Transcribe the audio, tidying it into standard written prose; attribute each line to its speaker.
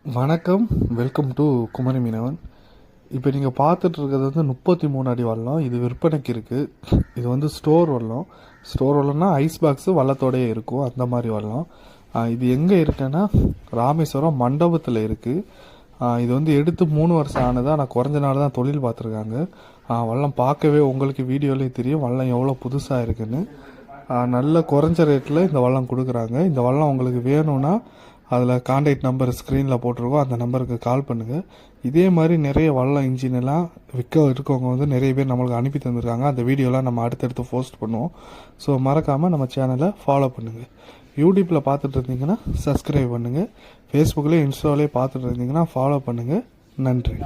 Speaker 1: வணக்கம், welcome to Kumari மீனவன். இப்போ நீங்கள் பார்த்துட்டு இருக்கிறது வந்து 33 அடி வல்லம். இது விற்பனைக்கு இருக்குது. இது வந்து ஸ்டோர் வல்லம்னா ஐஸ் பாக்ஸு வல்லத்தோடையே இருக்கும், அந்த மாதிரி வல்லம். இது எங்கே இருக்குன்னா ராமேஸ்வரம் மண்டபத்தில் இருக்குது. இது வந்து எடுத்து 3 வருஷம் ஆனது. ஆனால் குறைஞ்ச நாள் தான் தொழில் பார்த்துருக்காங்க. வல்லம் பார்க்கவே உங்களுக்கு வீடியோலேயே தெரியும் வல்லம் எவ்வளோ புதுசாக இருக்குன்னு. நல்ல குறைஞ்ச ரேட்டில் இந்த வல்லம் கொடுக்குறாங்க. இந்த வல்லம் உங்களுக்கு வேணும்னா அதில் கான்டாக்ட் நம்பர் ஸ்க்ரீனில் போட்டிருக்கோம், அந்த நம்பருக்கு கால் பண்ணுங்கள். இதே மாதிரி நிறைய வல்லம் இன்ஜினெல்லாம் விற்க இருக்கவங்க வந்து நிறைய பேர் நம்மளுக்கு அனுப்பி தந்திருக்காங்க. அந்த வீடியோலாம் நம்ம அடுத்தடுத்து போஸ்ட் பண்ணுவோம். ஸோ மறக்காமல் நம்ம சேனலை ஃபாலோ பண்ணுங்கள். யூடியூப்பில் பார்த்துட்டு இருந்தீங்கன்னா சப்ஸ்கிரைப் பண்ணுங்கள். ஃபேஸ்புக்லேயே இன்ஸ்டாவிலே பார்த்துட்டு இருந்தீங்கன்னா ஃபாலோ பண்ணுங்கள். நன்றி.